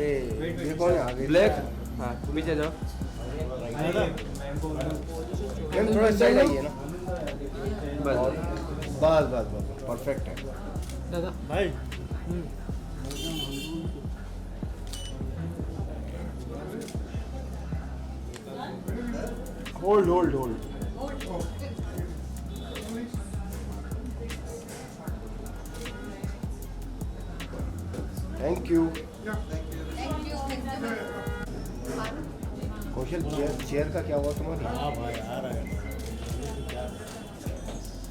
अरे ये कौन है आगे? ब्लैक, हाँ पीछे जाओ। मैम थोड़ा साइड आइए ना। बस बस बस बस परफेक्ट है। दादा भाई hold hold hold. Thank you. Kaushal chair का क्या हुआ तुम्हारी? हाँ भाई आ रहा है।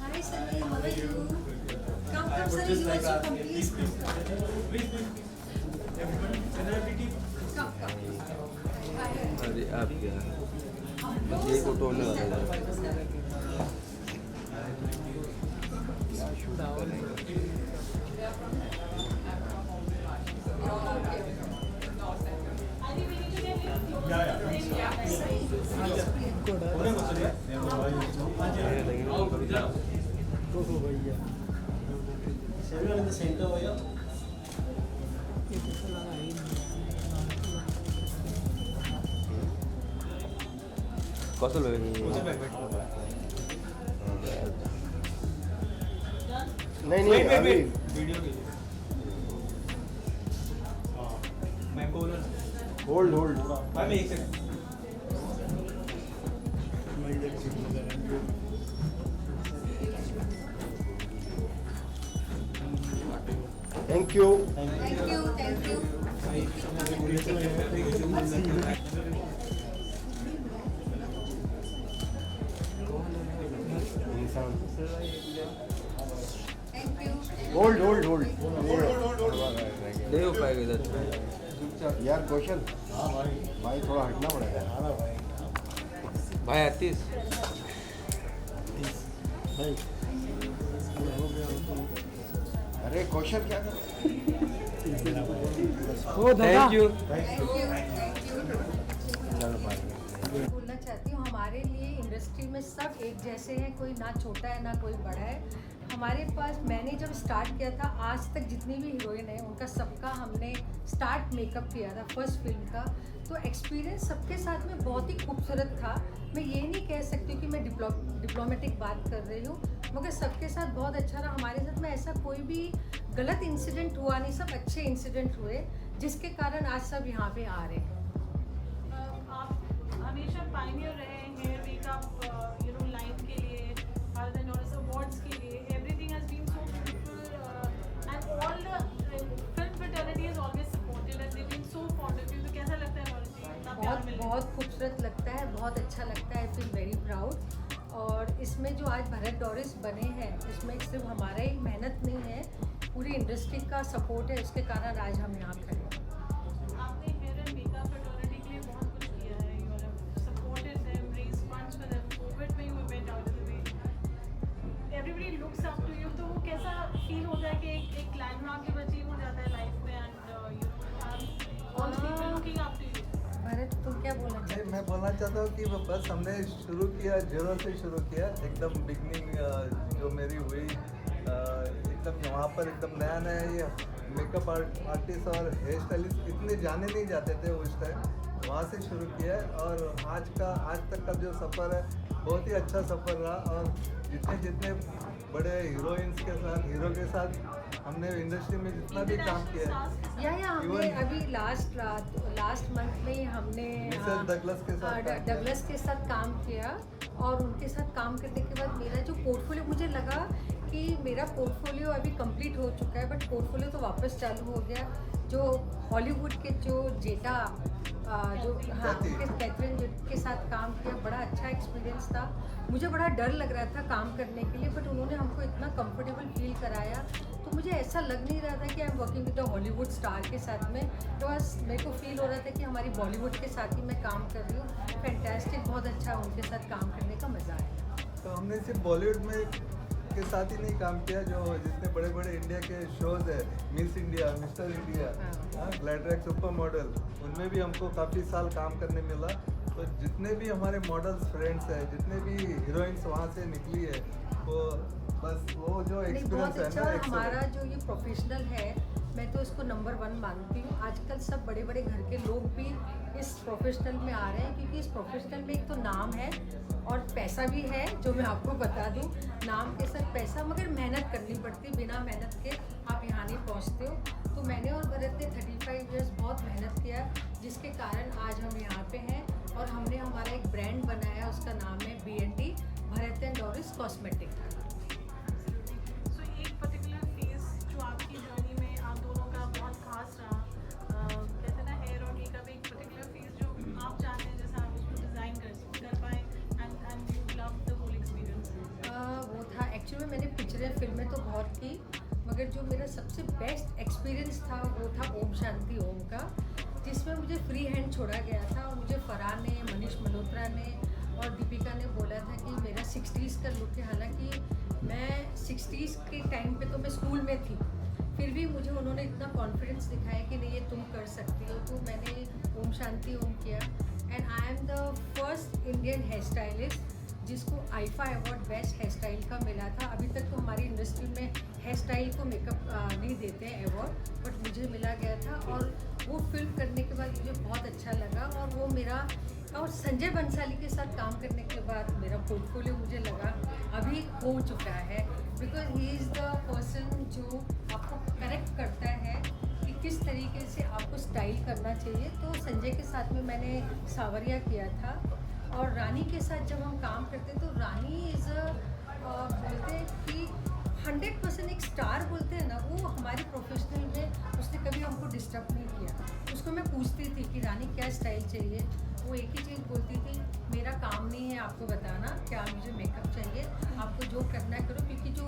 Hi Sunny, how are you? Come, Sunny, you also come, please. Come. अरे आप क्या बस यही फोटो होने वाला है। कौशल भाई नहीं नहीं अभी वीडियो के लिए मैं बोलूँ होल्ड होल्ड। मैं एक second thank you. Thank you. Thank you. Hold hold hold. नहीं हो पाएगा इधर। यार कौशल हाँ भाई भाई थोड़ा हटना पड़ेगा। आ रहा भाई भाई 38 भाई हो गया अरे कौशल क्या कर रहा ओ थैंक यू। बोलना चाहती हूँ हमारे लिए इंडस्ट्री में सब एक जैसे हैं, कोई ना छोटा है ना कोई बड़ा है। हमारे पास मैंने जब स्टार्ट किया था आज तक जितनी भी हीरोइन है उनका सबका हमने स्टार्ट मेकअप किया था फर्स्ट फिल्म का, तो एक्सपीरियंस सबके साथ में बहुत ही खूबसूरत था। मैं ये नहीं कह सकती कि मैं डिप्लोमेटिक बात कर रही हूँ, मगर सबके साथ बहुत अच्छा रहा। हमारे साथ में ऐसा कोई भी गलत इंसिडेंट हुआ नहीं, सब अच्छे इंसिडेंट हुए जिसके कारण आज सब यहाँ पे आ रहे हैं। आप हमेशा पायनियर रहे हेयर मेकअप लाइन के लिए, अवार्ड्स के लिए, everything has been so beautiful and all the film fraternity has always supported and they been so fond of you. तो कैसा लगता है मॉडल जी? इतना प्यार बहुत मिल बहुत खूबसूरत लगता है, बहुत अच्छा लगता है, फील वेरी प्राउड। और इसमें जो आज भरत डोरिस बने हैं उसमें सिर्फ हमारा ही मेहनत नहीं है, पूरी इंडस्ट्री का सपोर्ट है, उसके कारण आज हम यहाँ खड़े हैं। आपने हेयर एंड मेकअप फ्रेटर्निटी के लिए बहुत कुछ किया है, you have supported them, raise funds for them, covid में you went out of the way, everybody looks up to you. तो वो कैसा फील होता है कि एक लैंडमार्क जब अचीव हो जाता है लाइफ में and all people looking up to you? Bharat तुम क्या बोलना चाहते हो? मैं बोलना चाहता हूँ कि बस हमने शुरू किया, जीरो से शुरू किया, एकदम बिगनिंग जो मेरी हुई एकदम यहाँ पर एकदम नया नया ये मेकअप आर्टिस्ट और हेयर स्टाइलिस्ट इतने जाने नहीं जाते थे उस टाइम, वहाँ से शुरू किया है। और आज तक का जो सफ़र है बहुत ही अच्छा सफ़र रहा। और जितने बड़े हीरोइंस के साथ, हीरो के साथ हमने इंडस्ट्री में जितना भी काम किया है, या हमने अभी लास्ट मंथ में हमने डगलस के साथ काम किया, और उनके साथ काम करने के बाद मेरा जो पोर्टफोलियो, मुझे लगा कि मेरा पोर्टफोलियो अभी कंप्लीट हो चुका है, बट पोर्टफोलियो तो वापस चालू हो गया। जो हॉलीवुड के जो जेटा जो उनके कैथरीन के साथ काम किया, बड़ा अच्छा एक्सपीरियंस था। मुझे बड़ा डर लग रहा था काम करने के लिए, बट उन्होंने हमको इतना कंफर्टेबल फील कराया, तो मुझे ऐसा लग नहीं रहा था कि I am working with the Hollywood star के साथ में। तो बस मेरे को फील हो रहा था कि हमारी बॉलीवुड के साथ ही मैं काम कर रही हूँ। फैंटास्टिक, बहुत अच्छा उनके साथ काम करने का मज़ा आया। तो हमने सिर्फ बॉलीवुड में के साथ ही नहीं काम किया, जो जितने बड़े बड़े इंडिया के शोज़ है, miss India, mister India, Gladrags super model, उनमें भी हमको काफ़ी साल काम करने मिला। तो जितने भी हमारे मॉडल्स फ्रेंड्स हैं, जितने भी हीरोइंस वहाँ से निकली है, वो बस वो जो एक्सपीरियंस है अच्छा, ना, हमारा जो ये प्रोफेशनल है मैं तो इसको नंबर 1 मानती हूँ। आजकल सब बड़े बड़े घर के लोग भी इस प्रोफेशनल में आ रहे हैं, क्योंकि इस प्रोफेशनल में एक तो नाम है और पैसा भी है, जो मैं आपको बता दूँ। नाम के साथ पैसा, मगर मेहनत करनी पड़ती है। बिना मेहनत के आप यहाँ नहीं पहुँचते हो। तो मैंने और भरत ने 35 इयर्स बहुत मेहनत किया, जिसके कारण आज हम यहाँ पे हैं। और हमने हमारा एक ब्रांड बनाया, उसका नाम है BND, Bharat and Doris cosmetic. So एक पर्टिकुलर फेज जो आपकी जर्नी में आप दोनों का बहुत खास रहा, कहते हैं ना, हेयर और मेकअप एक पर्टिकुलर फेज जो आप चाहते हैं जैसा आप उसको डिज़ाइन कर पाए and you love the whole experience. वो था एक्चुअली मैंने पिक्चरें फिल्में तो बहुत की, मगर जो मेरा सबसे बेस्ट एक्सपीरियंस था वो था ओम शांति ओम का, जिसमें मुझे फ्री हैंड छोड़ा गया था। और मुझे फरहान ने, मनीष मल्होत्रा ने और दीपिका ने बोला था कि मेरा 60s का लुक है। हालांकि मैं 60s के टाइम पे तो मैं स्कूल में थी, फिर भी मुझे उन्होंने इतना कॉन्फिडेंस दिखाया कि नहीं, ये तुम कर सकती हो। तो मैंने ओम शांति ओम किया। And I am the first Indian hair stylist जिसको IIFA award best hair style का मिला था। अभी तक तो हमारी इंडस्ट्री में हेयर स्टाइल को मेकअप नहीं देते हैं अवार्ड, बट मुझे मिला गया था। और वो फिल्म करने के बाद मुझे बहुत अच्छा लगा। और वो मेरा, और संजय बंसाली के साथ काम करने के बाद मेरा पोर्टफोलियो मुझे लगा अभी हो चुका है, because he is the person जो आपको करेक्ट करता है कि किस तरीके से आपको स्टाइल करना चाहिए। तो संजय के साथ में मैंने सावरिया किया था। और रानी के साथ जब हम काम करते तो रानी इज़ बोलते हैं कि 100% एक स्टार बोलते हैं ना, वो हमारे प्रोफेशनल में उसने कभी हमको डिस्टर्ब नहीं किया। उसको मैं पूछती थी कि रानी क्या स्टाइल चाहिए, वो एक ही चीज़ बोलती थी, मेरा काम नहीं है आपको बताना क्या मुझे मेकअप चाहिए, आपको जो करना है करो, क्योंकि जो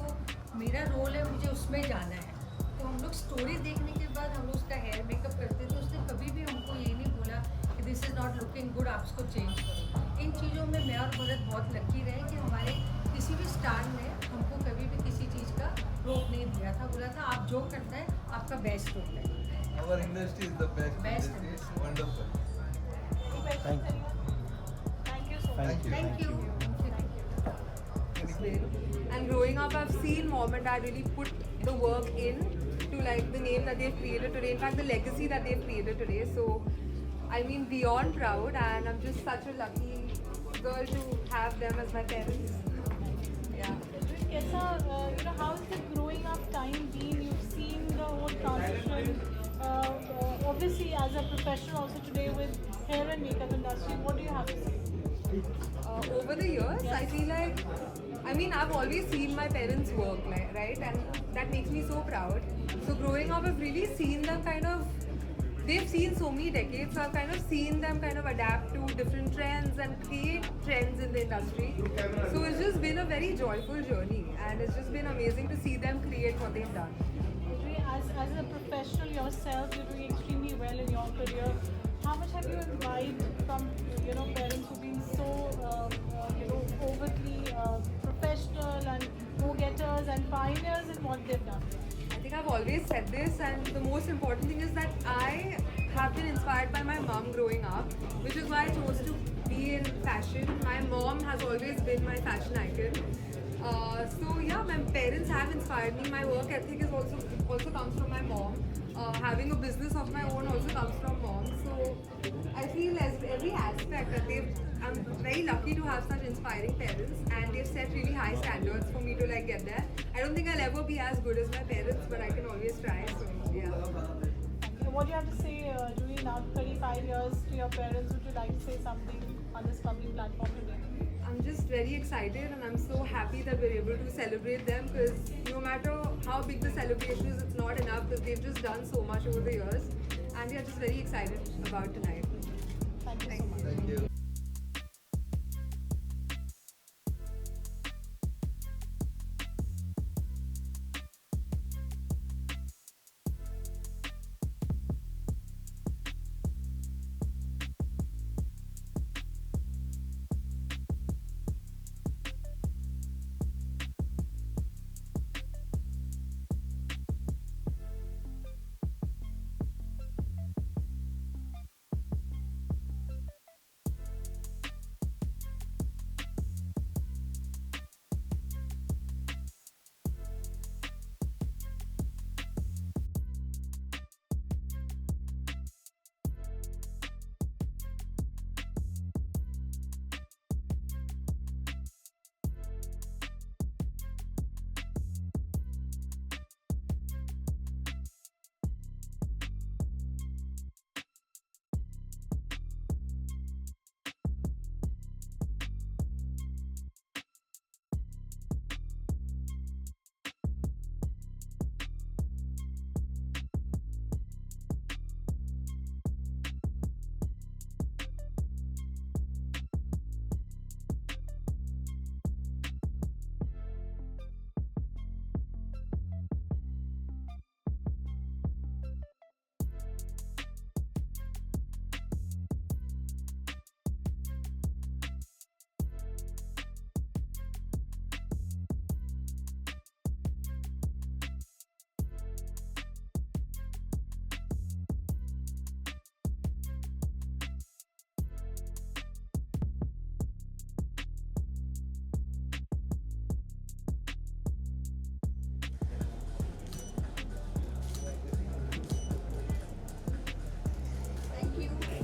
मेरा रोल है मुझे उसमें जाना है। तो हम लोग स्टोरी देखने के बाद हम लोग उसका हेयर मेकअप करते थे। उसने कभी भी हमको ये नहीं बोला कि this is not looking good, आप इसको चेंज करो। इन चीज़ों में मैं और भरत बहुत लकी रहे कि हमारे किसी भी स्टार ने हमको कभी भी किसी चीज़ का रोक नहीं दिया था। बोला था आप जो करना है आपका बेस्ट होता है। Our industry is the best. Best industry. industry. Wonderful. Thank you so much. Thank you. And growing up, I've seen mom and dad really put the work in to like the name that they've created today. In fact, the legacy that they've created today. So, I mean, beyond proud, and I'm just such a lucky girl to have them as my parents. Yeah. कैसा, you know, how is the growing up time been? You've seen the whole transition. Obviously, as a professional, also today with hair and makeup industry, what do you have to say? Over the years, I feel like, I mean, I've always seen my parents work, like, right? And that makes me so proud. So growing up, I've really seen them kind of, they've seen so many decades, so I've kind of seen them kind of adapt to different trends and create trends in the industry. So it's just been a very joyful journey, and it's just been amazing to see them create what they've done. As a professional yourself, you're doing extremely well in your career. How much have you imbibed from, you know, parents who've been so, you know, overtly professional and go-getters and pioneers in what they've done? I think I've always said this, and the most important thing is that I have been inspired by my mom growing up, which is why I chose to be in fashion. My mom has always been my fashion icon. So yeah, my parents have inspired me. My work ethic is also comes from my mom. Having a business of my own also comes from mom. So I feel as every aspect that I'm very lucky to have such inspiring parents, and they've set really high standards for me to like get there. I don't think I'll ever be as good as my parents, but I can always try. So yeah. What do you have to say, Julie, now 35 years to your parents? Would you like to say something on this public platform today? I'm just very excited, and I'm so happy that we're able to celebrate them, because no matter how big the celebration is, it's not enough because they've just done so much over the years, and we are just very excited about tonight. Thank you so much. Thank you.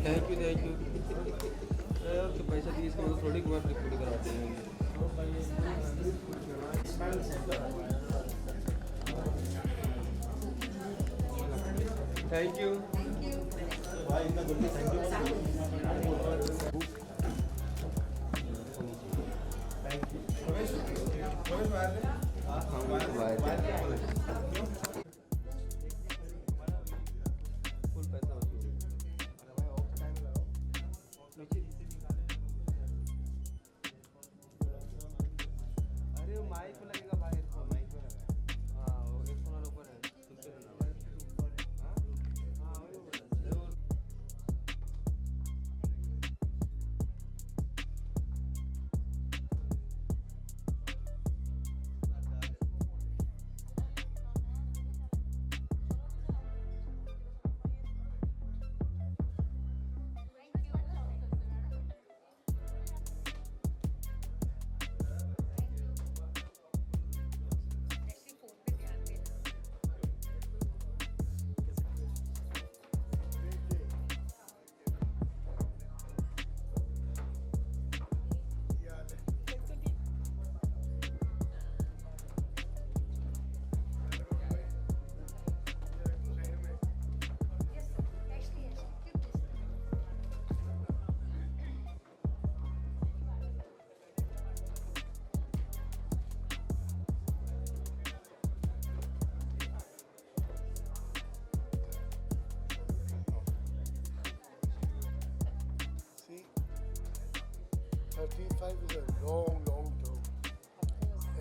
Thank you यार, तो पैसा दिए इसके मतलब थोड़ी Kumar record कराते हैं। Thank you. Full पैसा वसूल। अरे वो माइक में लगेगा भाई, हेडफोन माइक में लगा है। हाँ वो हेडफोन वाला ऊपर है, उससे लेना भाई। हाँ हाँ वही बोल रहा है। See, 35 is a long, long term.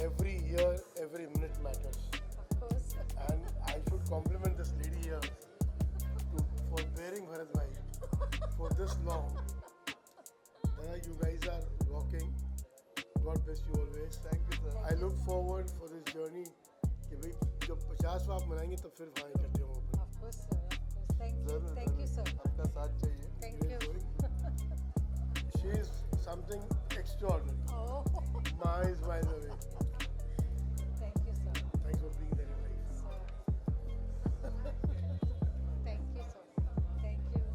Every year, every minute matters. Of course. And I should compliment this lady here for bearing Bharat Bhai for this long. Dada, you guys are rocking. God bless you always. Thank you, sir. I look forward for this journey. कि भाई जब 50वां आप मनाएंगे तब फिर वहाँ इकट्ठे होंगे अपन। Of course, sir. Of course. Thank you, sir. आपका साथ चाहिए। Thank you. She is something extraordinary. Oh, Miles away. thank you, sir. Thanks for being there in life. Thank you, sir. Thank you.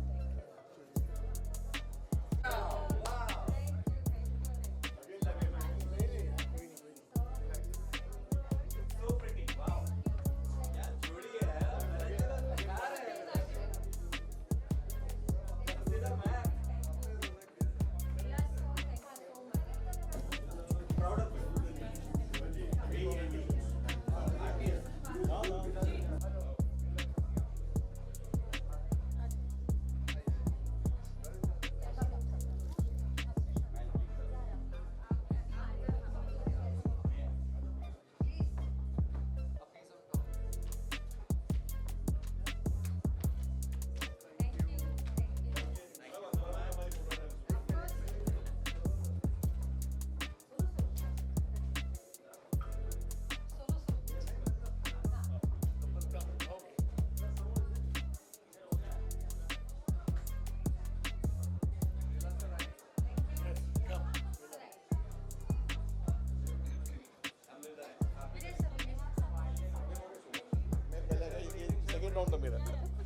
Second round मेरा.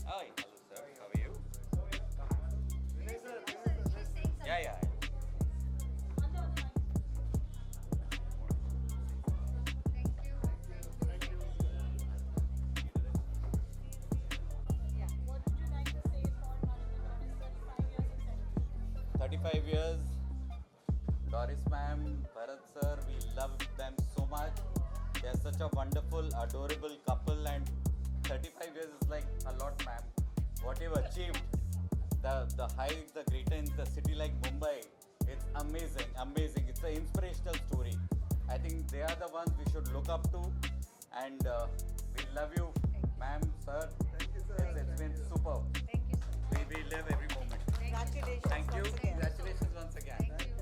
Hi, hello sir. How are you? Yeah. What would you like to say for Marathon 35 years. Doris ma'am, Bharat sir, we love them so much. They are such a wonderful, adorable couple, and 35 years is like a lot, ma'am. What you've achieved, the height, the greater in the city like Mumbai, it's amazing. It's an inspirational story. I think they are the ones we should look up to, and we love you, ma'am, sir. Thank you, sir. It's been superb. Thank you, sir. We live every moment. Congratulations. Thank you. Congratulations once again. Thank you.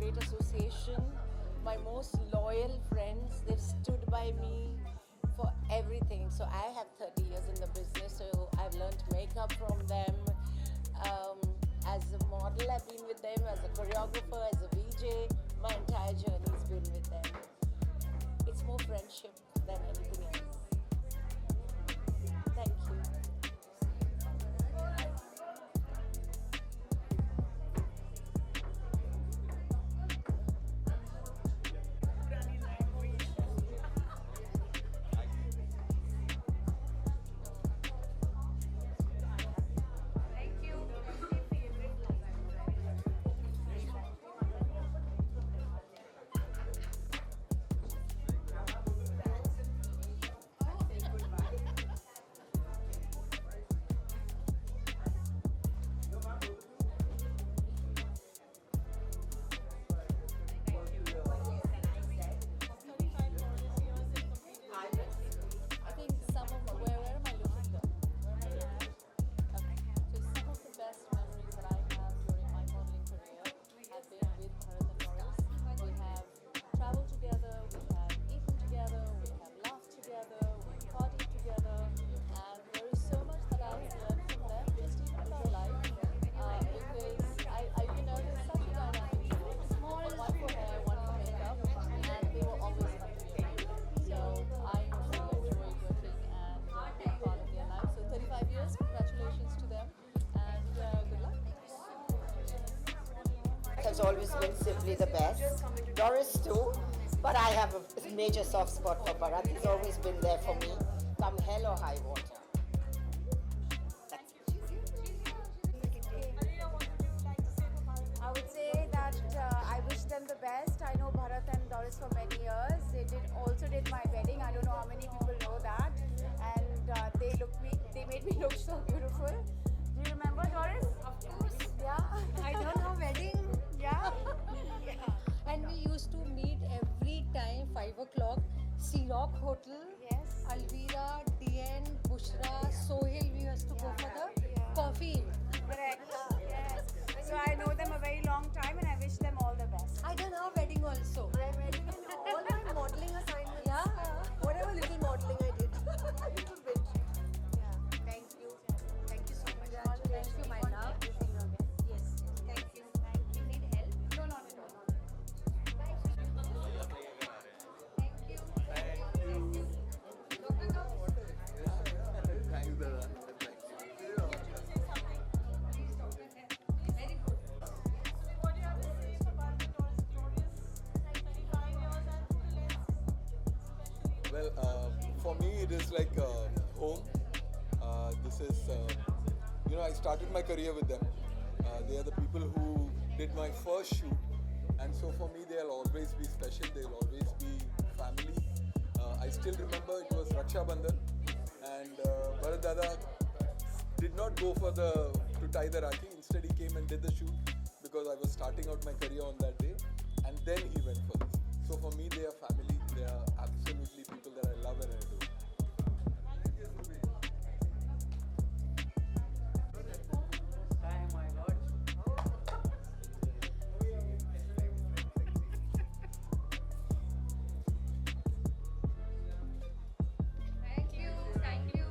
great association. My most loyal friends, they've stood by me for everything. So I have 30 years in the business, so I've learned makeup from them. As a model, I've been with them. As a choreographer, as a VJ, my entire journey's been with them. It's more friendship than anything else. Thank you. I think some of where am I looking though? Where am I looking? Okay. So some of the best memories that I have during my modeling career have been with Bharat and Doris. We have traveled together, we have eaten together, we have laughed together, we partied together, and there is so much that I've learned from them, just even about life. Because there's such a dynamic group. One for hair, one for makeup, and they were always fun to be with. So I really enjoyed working and being part of their life. So 35 years, congratulations to them, and good luck. Has always been simply the best. Doris too, but I have a major soft spot for Bharat. He's always been there for me, come hell or high water. I would say that I wish them the best. I know Bharat and Doris for many years. They also did my wedding. I don't know how many people know that. And they made me look so beautiful. Do you remember, Doris? Of course. Yeah. I done her wedding. Yeah. And we used to meet every time 5 o'clock. Sea Rock Hotel. Yes. Alvira, DN, Bushra, Sohail. We used to go for the coffee. Correct. Yes. So I know them a very long time and I wish them all the best. I done her wedding also. My wedding and all my modeling assignments. Yeah. Whatever little modeling I did. A little bit. Yeah. Thank you. Thank you so much. Thank you, my love. Yes. Thank you. You need help? No, not at all. What do you have to say for Bharat and Doris Glorious 35 years and especially? Well, for me, it is like home. This is, I started my career with them. They are the people who did my first shoot, and so for me, they'll always be special. They'll always be family. I still remember it was Raksha Bandhan, and Bharat Dada did not go to tie the Rakhi. Instead, he came and did the shoot because I was starting out my career on that day, and then he went for this. So for me, they are family. They are absolutely people that I love and adore. Thank you. Thank you.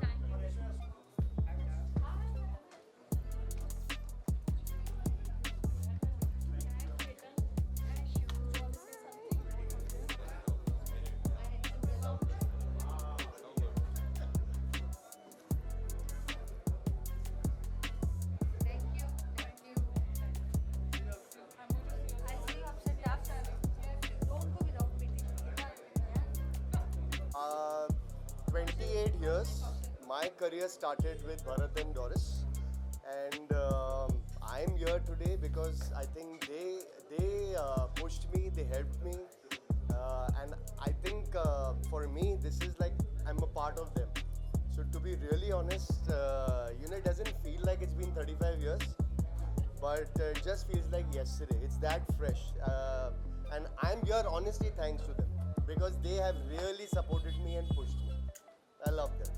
Uh, 28 years. My career started with Bharat and Doris, and I'm here today because I think they pushed me, they helped me, and I think for me this is like I'm a part of them. So to be really honest, it doesn't feel like it's been 35 years, but it just feels like yesterday. It's that fresh, and I'm here honestly thanks to them because they have really supported me and pushed me. I love them.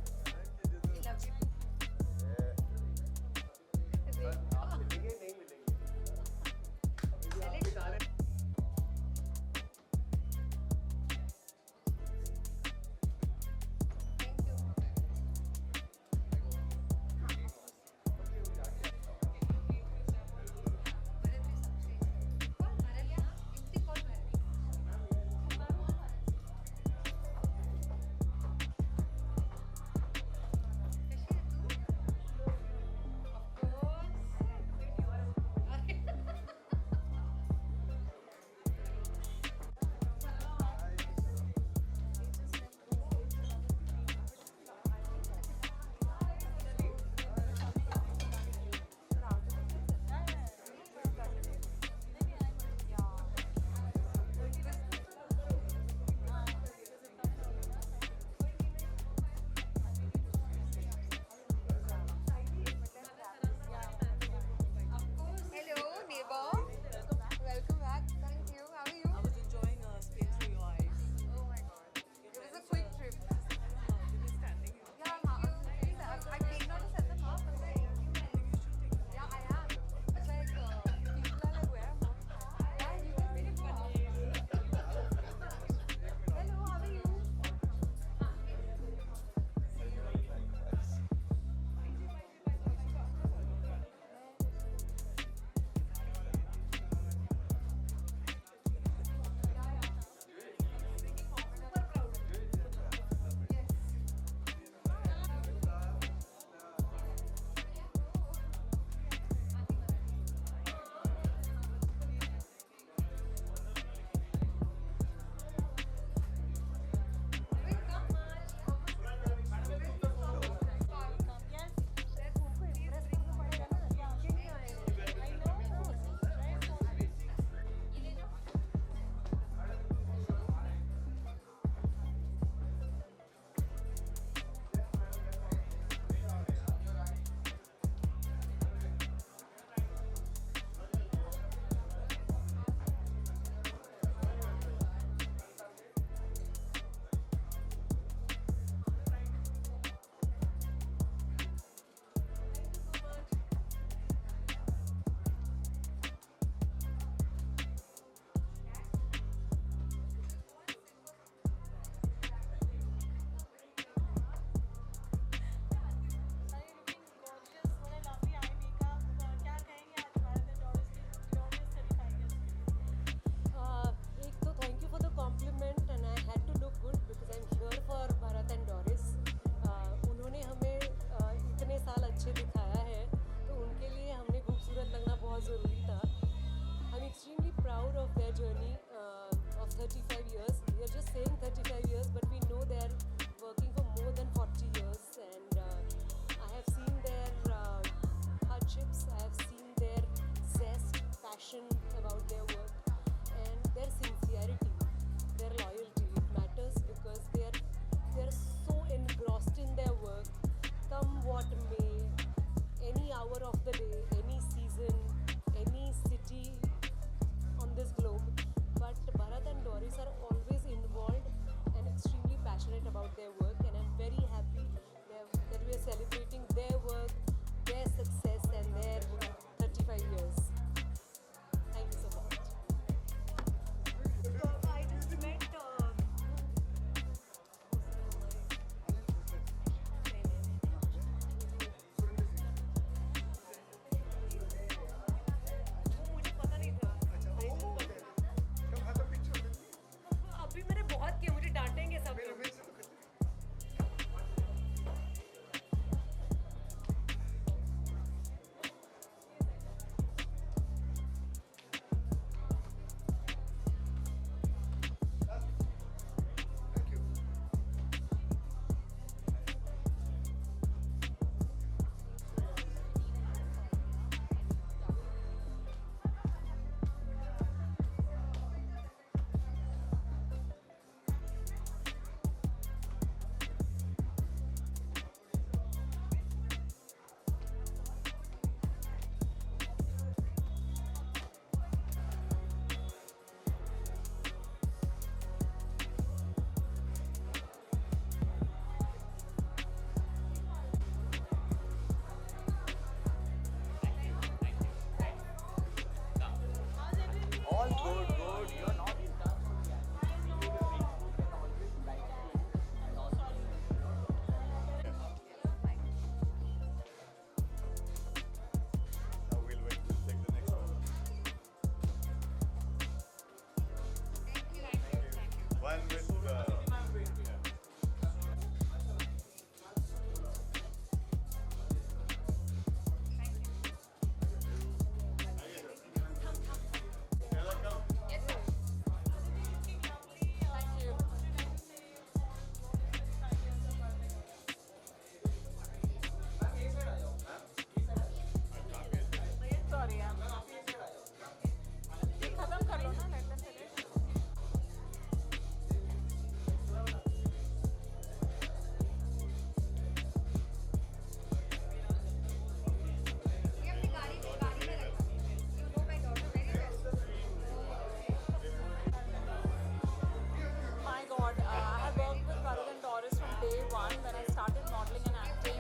My God, I have worked with Bharat and Doris from day one when I started modeling and acting.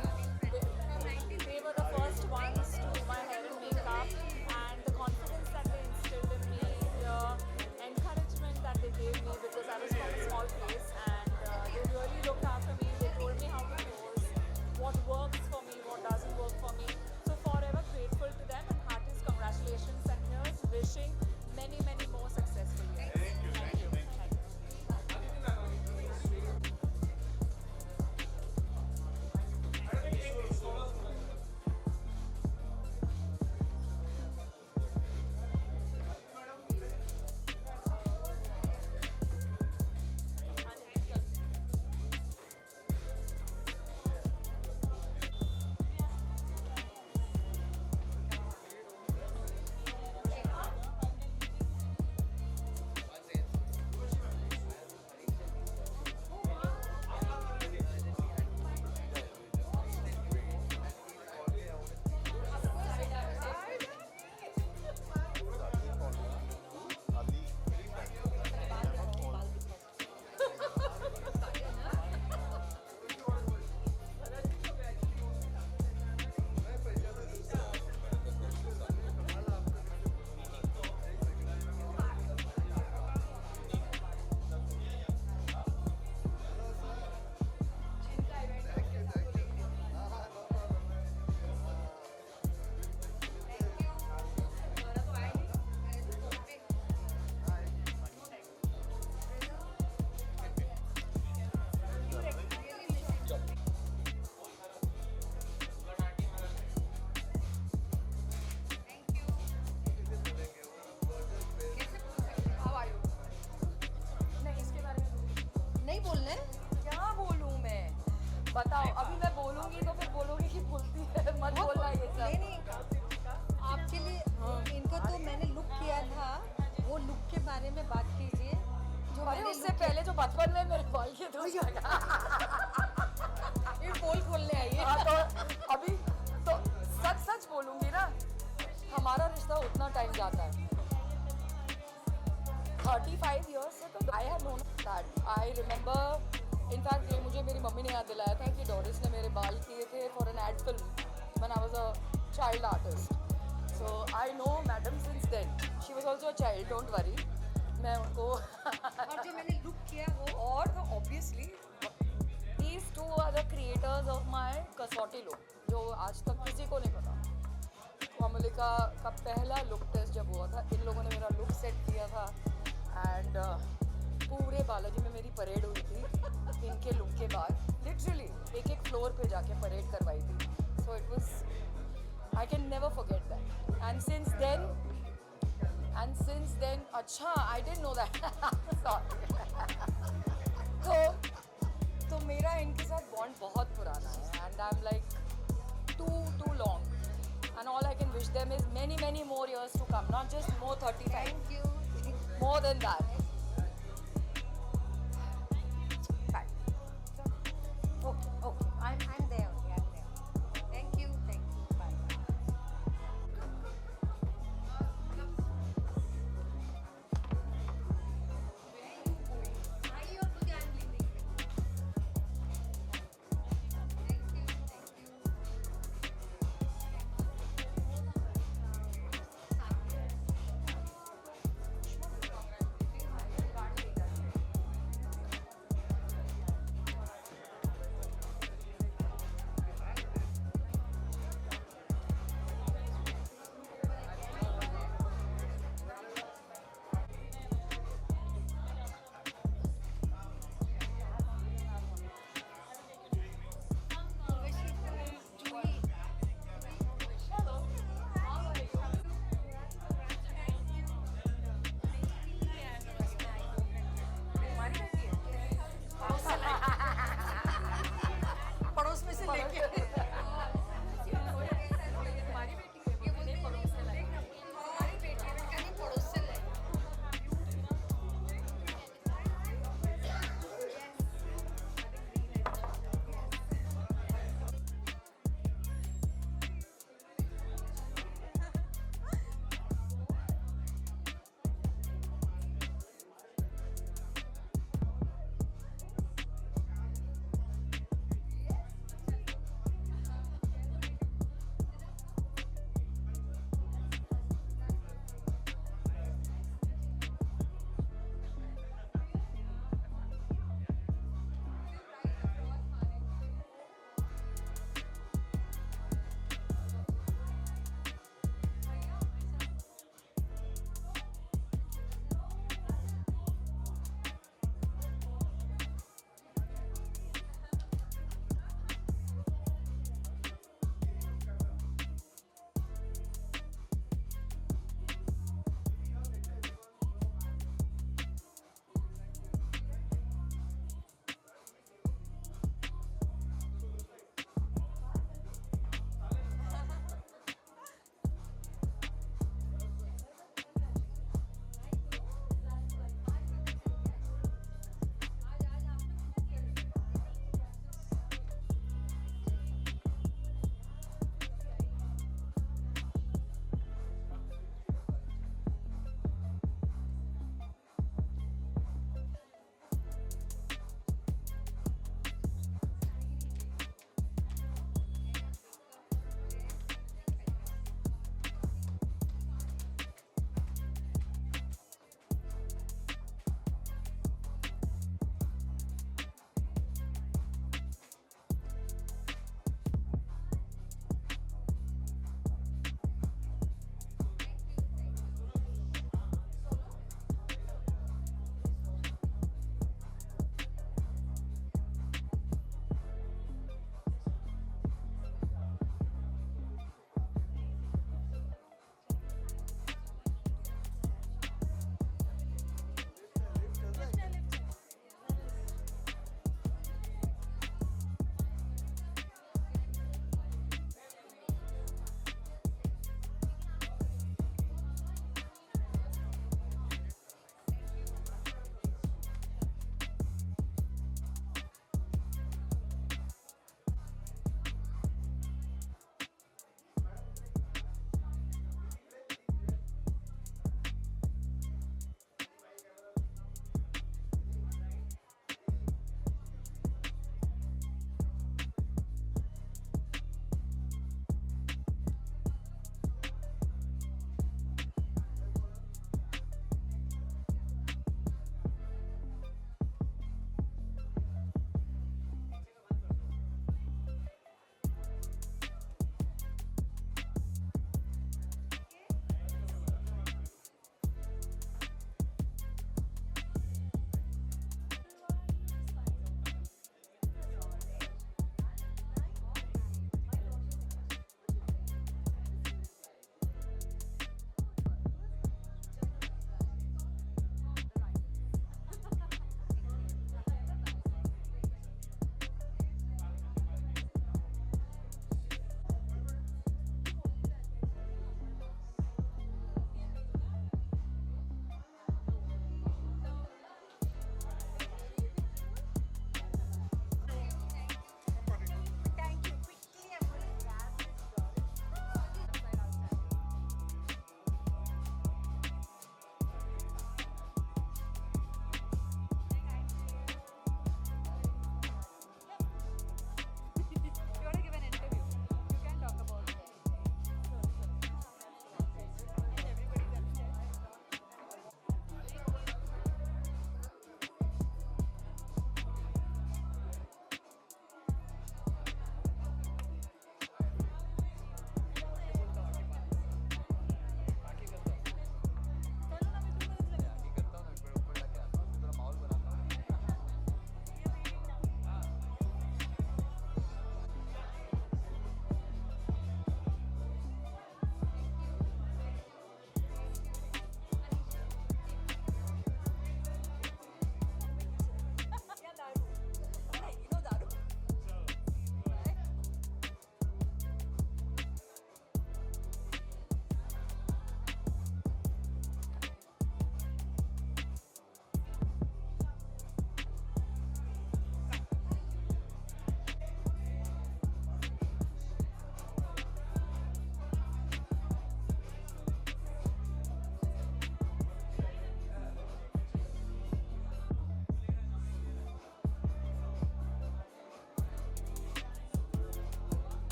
They were the first ones to do my hair and makeup, and the confidence that they instilled in me, the encouragement that they gave me because I was from a small place, and they really looked after me. They told me how to pose, what works for me, what doesn't work for me. So forever grateful to them, and heartiest congratulations, and here's wishing many, many more successful years. Thank you. बताओ अभी मैं बोलूंगी तो फिर बोलोगी कि भूलती है मत बोलना ये सब नहीं आपके लिए इनका तो मैंने लुक किया था वो लुक के बारे में बात कीजिए जो अरे उससे पहले जो बचपन में मेरे बाल किए थे ये पोल खोलने आई है हाँ तो अभी तो सच सच बोलूंगी ना हमारा रिश्ता उतना टाइम जाता है 35 years से तो I have known that I remember in fact ये मुझे मेरी मम्मी ने याद दिलाया था कि डोरिस ने मेरे बाल किए थे for an ad film when I was a child artist so I know madam since then she was also a child don't worry मैं उनको और जो मैंने लुक किया वो और तो obviously these two are the creators of my Kasautii look जो आज तक किसी को नहीं पता कोमलिका का पहला लुक टेस्ट जब हुआ था इन लोगों ने मेरा लुक सेट किया था एंड पूरे बालाजी में मेरी परेड हुई थी इनके लुक के बाद लिटरली एक एक फ्लोर पे जाके परेड करवाई थी so it was I can never forget that and since then अच्छा आई डिडंट नो दैट तो मेरा इनके साथ बॉन्ड बहुत पुराना है and I am like too long and all I can wish them is many more years to come not just more 35 thank you more than that Okay, I'm there. Thank you. Bye.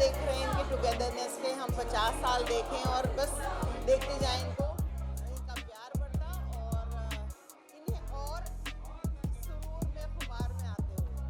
देख रहे हैं इनके togetherness के, हम 50 साल देखें और बस देखते जाएं इनको, इनका प्यार बढ़ता और इन्हें और सुरूर में खुमार में आते हुए।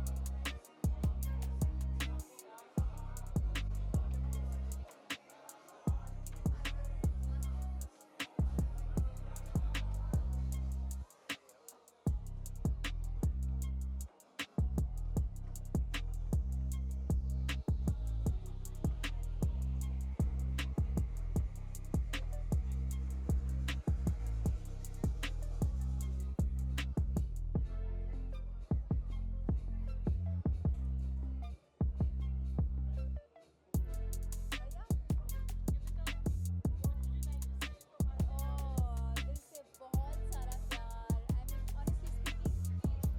दिल से बहुत सारा प्यार। I mean, honestly speaking,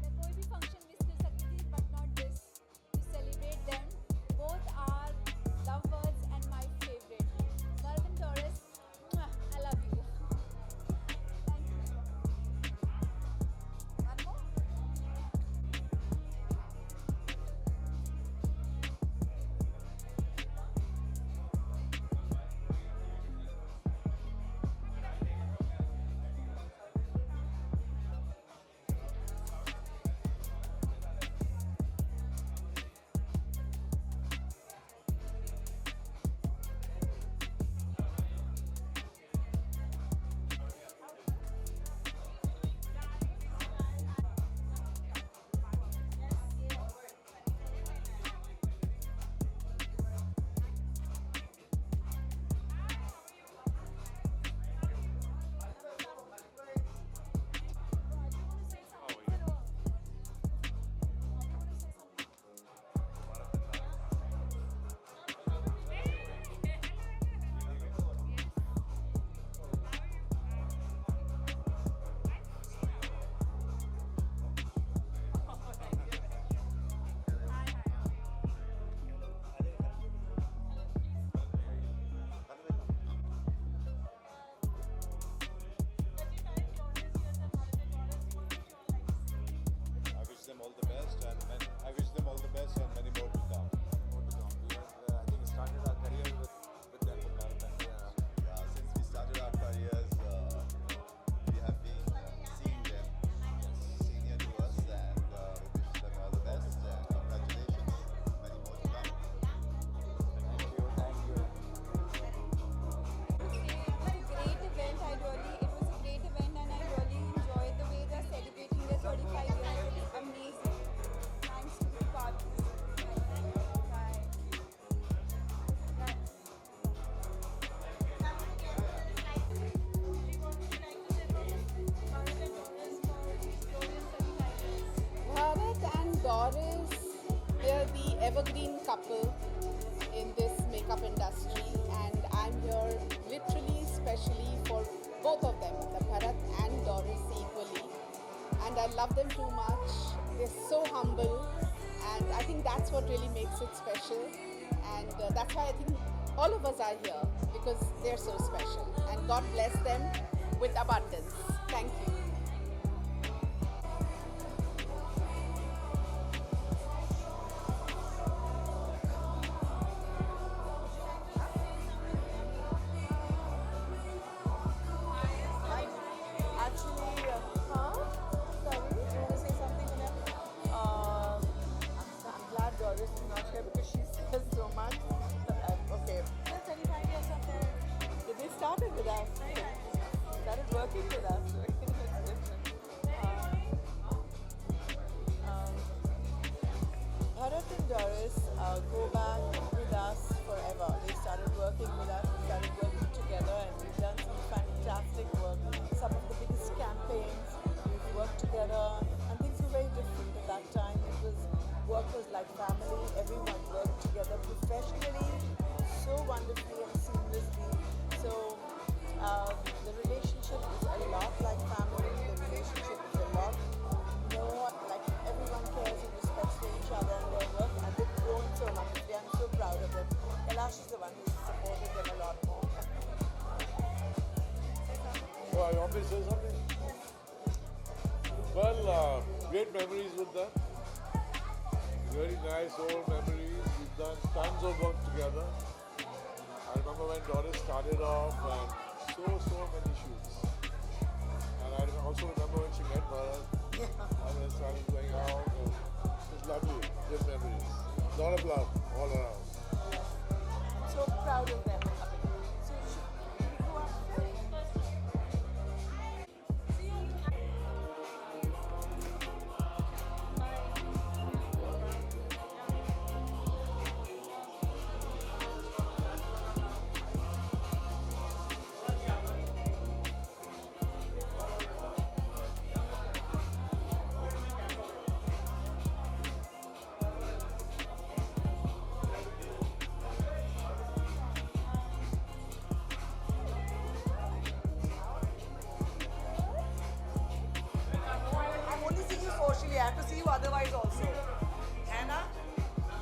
मैं कोई भी function miss कर सकती थी, but not this. To celebrate them, both are lovebirds and my favorite. Bharat and Doris, mwah, I love you. Thank you. One more? I wish them all the best, and I wish them all the best, and many more to come. More to come. We have, I think, started our career with them. Yeah, since we started our careers, we have been seeing them, senior to us, and we wish them all the best. And congratulations, many more to come. Thank you. Thank you. Great event. It was a great event, and I really enjoyed the way they're celebrating their 35 years. It's amazing. Thanks to the party. Bye. Bharat and Doris, they're the evergreen couple in this makeup industry, and I'm here literally, specially for both of them, the Bharat and Doris equally. And I love them too much. They're so humble, and I think that's what really makes it special. And that's why I think all of us are here, because they're so special. And God bless them with abundance. Thank you. Actually, sorry, you want to say something to them? I'm glad Doris is not here because she says so much. Okay. 35 years of their. They started with us. Started working with us. It's different. Bharat and Doris go back with us forever. They started working with us, we started working together, and we've done some fantastic work. Some of the biggest campaigns, we've worked together, and things were very different at that time. Work was like family, everyone worked together professionally, so wonderfully and seamlessly. So the relationship is a lot like family, the relationship is a lot more like everyone cares and respects for each other and their work, and they've grown so much. I'm so proud of them. Kailash is the one who's supported them a lot more. So I want to say something? Well, great memories with them. Very nice old memories. We've done tons of work together. I remember when Doris started off and so many shoots. And I also remember when she met Bharat and then started going out. And it was lovely, good memories. A lot of love all around. I'm so proud of them. So should we go after? I'm only seeing you socially. I have to see you otherwise also. Hannah?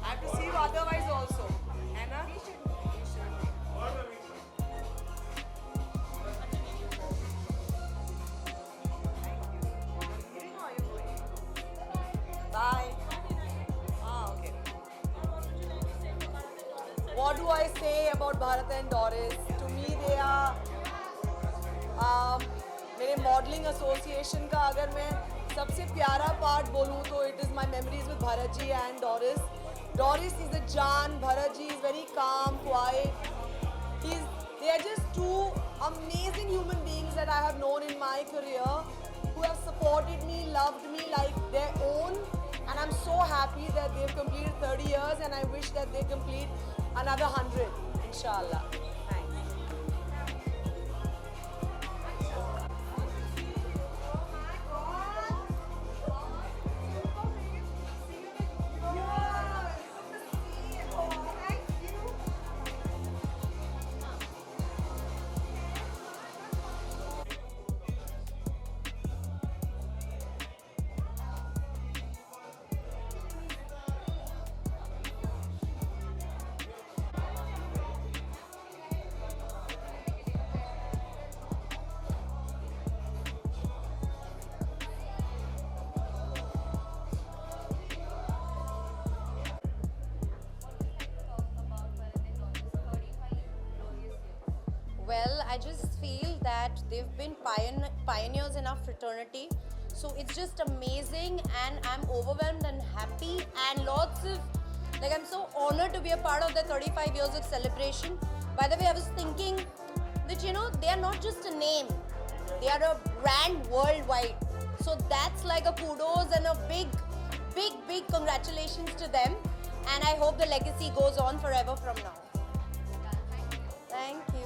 I have to see you otherwise also. Hannah? Bye. Ah, okay. What do I say about Bharat and Doris? To me, they are मेरे modelling association का अगर मैं सबसे प्यारा part बोलूँ तो it is my memories with Bharat ji and Doris. Doris is a Jan, Bharat ji is very calm, quiet. They are just two amazing human beings that I have known in my career who have supported me, loved me like their own. And I'm so happy that they've completed 30 years and I wish that they complete another 100, inshallah. Well, I just feel that they've been pioneers in our fraternity. So it's just amazing and I'm overwhelmed and happy and lots of, I'm so honored to be a part of the 35 years of celebration. By the way, I was thinking that, they are not just a name. They are a brand worldwide. So that's like a kudos and a big congratulations to them. And I hope the legacy goes on forever from now. Thank you.